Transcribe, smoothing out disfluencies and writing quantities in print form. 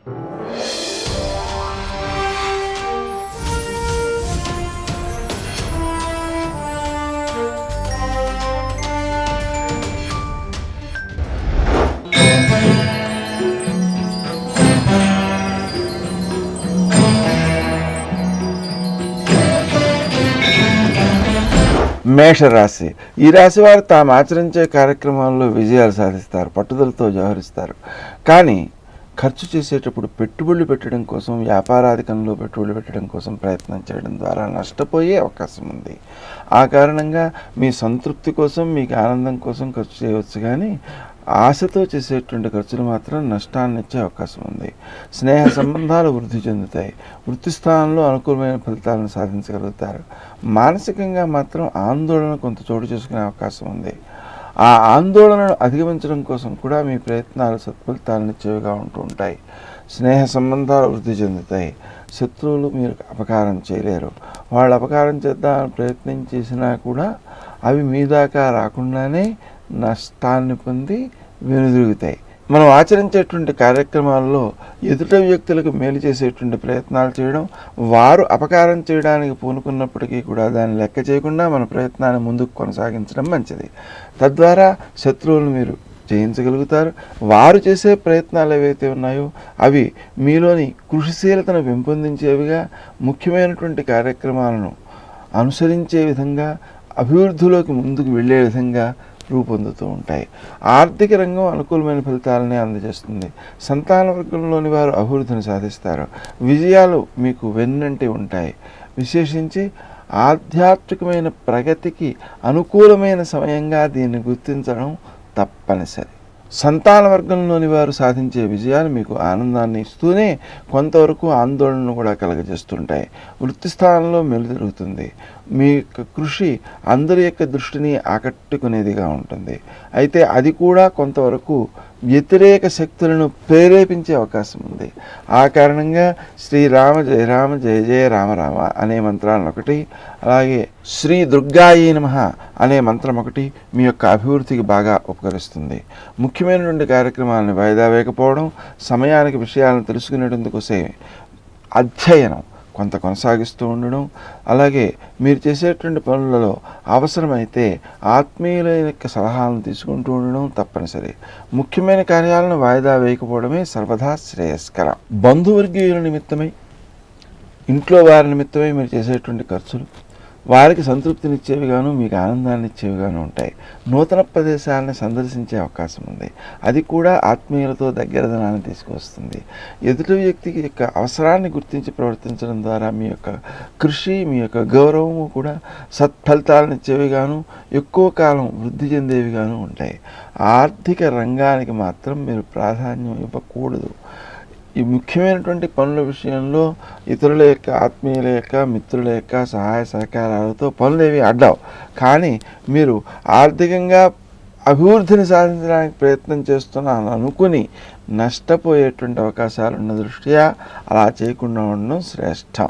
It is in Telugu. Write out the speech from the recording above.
మేషరాశి. ఈ రాశి వారు తాము ఆచరించే కార్యక్రమాల్లో విజయాలు సాధిస్తారు, పట్టుదలతో వ్యవహరిస్తారు. కానీ ఖర్చు చేసేటప్పుడు పెట్టుబడులు పెట్టడం కోసం, వ్యాపారాధికంలో పెట్టుబడులు పెట్టడం కోసం ప్రయత్నం చేయడం ద్వారా నష్టపోయే అవకాశం ఉంది. ఆ కారణంగా మీ సంతృప్తి కోసం, మీకు ఆనందం కోసం ఖర్చు చేయవచ్చు, కానీ ఆశతో చేసేటువంటి ఖర్చులు మాత్రం నష్టాన్ని ఇచ్చే అవకాశం ఉంది. స్నేహ సంబంధాలు వృద్ధి చెందుతాయి. వృత్తి స్థానంలో అనుకూలమైన ఫలితాలను సాధించగలుగుతారు. మానసికంగా మాత్రం ఆందోళన కొంత చోటు చేసుకునే అవకాశం ఉంది. ఆ ఆందోళనను అధిగమించడం కోసం కూడా మీ ప్రయత్నాలు సత్ఫలితాలను ఇచ్చేవిగా ఉంటూ ఉంటాయి. స్నేహ సంబంధాలు వృద్ధి చెందుతాయి. శత్రువులు మీరు అపకారం చేయలేరు. వాళ్ళు అపకారం చేద్దామని ప్రయత్నం చేసినా కూడా అవి మీ దాకా రాకుండానే నష్టాన్ని పొంది వెనుదిరుగుతాయి. మనం ఆచరించేటువంటి కార్యక్రమాల్లో ఎదుట వ్యక్తులకు మేలు చేసేటువంటి ప్రయత్నాలు చేయడం, వారు అపకారం చేయడానికి పూనుకున్నప్పటికీ కూడా దాన్ని లెక్క చేయకుండా మన ప్రయత్నాన్ని ముందుకు కొనసాగించడం మంచిది. తద్వారా శత్రువులను మీరు జయించగలుగుతారు. వారు చేసే ప్రయత్నాలు ఏవైతే ఉన్నాయో అవి మీలోని కృషిశీలతను పెంపొందించేవిగా, ముఖ్యమైనటువంటి కార్యక్రమాలను అనుసరించే విధంగా, అభివృద్ధిలోకి ముందుకు వెళ్ళే విధంగా రూపొందుతూ ఉంటాయి. ఆర్థిక రంగం అనుకూలమైన ఫలితాలనే అందజేస్తుంది. సంతాన వర్గంలోని వారు అభివృద్ధిని సాధిస్తారు. విజయాలు మీకు వెన్నంటి ఉంటాయి. విశేషించి ఆధ్యాత్మికమైన ప్రగతికి అనుకూలమైన సమయంగా దీన్ని గుర్తించడం తప్పనిసరి. సంతాన వర్గంలోని వారు సాధించే విజయాలు మీకు ఆనందాన్ని ఇస్తూనే కొంతవరకు ఆందోళనను కూడా కలగజేస్తుంటాయి. వృత్తి స్థానంలో మెలుగుతుంది. మీ యొక్క కృషి అందరి యొక్క దృష్టిని ఆకట్టుకునేదిగా ఉంటుంది. అయితే అది కూడా కొంతవరకు వ్యతిరేక శక్తులను ప్రేరేపించే అవకాశం ఉంది. ఆ కారణంగా శ్రీరామ జయ రామ జయ జయ రామ రామ అనే మంత్రాలను ఒకటి, అలాగే శ్రీ దుర్గాయే నమః అనే మంత్రం ఒకటి మీ యొక్క అభివృద్ధికి బాగా ఉపకరిస్తుంది. ముఖ్యమైనటువంటి కార్యక్రమాలను వాయిదా వేయకపోవడం, సమయానికి విషయాలను తెలుసుకునేందుకోసే అధ్యయనం కొంత కొనసాగిస్తూ ఉండడం, అలాగే మీరు చేసేటువంటి పనులలో అవసరమైతే ఆత్మీయుల యొక్క సలహాలను తీసుకుంటూ ఉండడం తప్పనిసరి. ముఖ్యమైన కార్యాలను వాయిదా వేయకపోవడమే సర్వదా శ్రేయస్కరం. బంధువర్గీయుల నిమిత్తమై, ఇంట్లో వారి నిమిత్తమై మీరు చేసేటువంటి ఖర్చులు వారికి సంతృప్తినిచ్చేవిగాను, మీకు ఆనందాన్ని ఇచ్చేవిగాను ఉంటాయి. నూతన ప్రదేశాలను సందర్శించే అవకాశం ఉంది. అది కూడా ఆత్మీయులతో దగ్గరదనాన్ని తీసుకువస్తుంది. ఎదుటి వ్యక్తికి యొక్క అవసరాన్ని గుర్తించి ప్రవర్తించడం ద్వారా మీ యొక్క కృషి, మీ యొక్క గౌరవము కూడా సత్ఫలితాలను ఇచ్చేవిగాను, ఎక్కువ కాలం వృద్ధి చెందేవిగాను ఉంటాయి. ఆర్థిక రంగానికి మాత్రం మీరు ప్రాధాన్యం ఇవ్వకూడదు. ఈ ముఖ్యమైనటువంటి పనుల విషయంలో ఇతరుల యొక్క, ఆత్మీయుల యొక్క, మిత్రుల యొక్క సహాయ సహకారాలతో పనులేవి అడ్డావు. కానీ మీరు ఆర్థికంగా అభివృద్ధిని సాధించడానికి ప్రయత్నం చేస్తున్నాను అనుకుని నష్టపోయేటువంటి అవకాశాలు ఉన్న దృష్ట్యా అలా చేయకుండా ఉండడం శ్రేష్టం.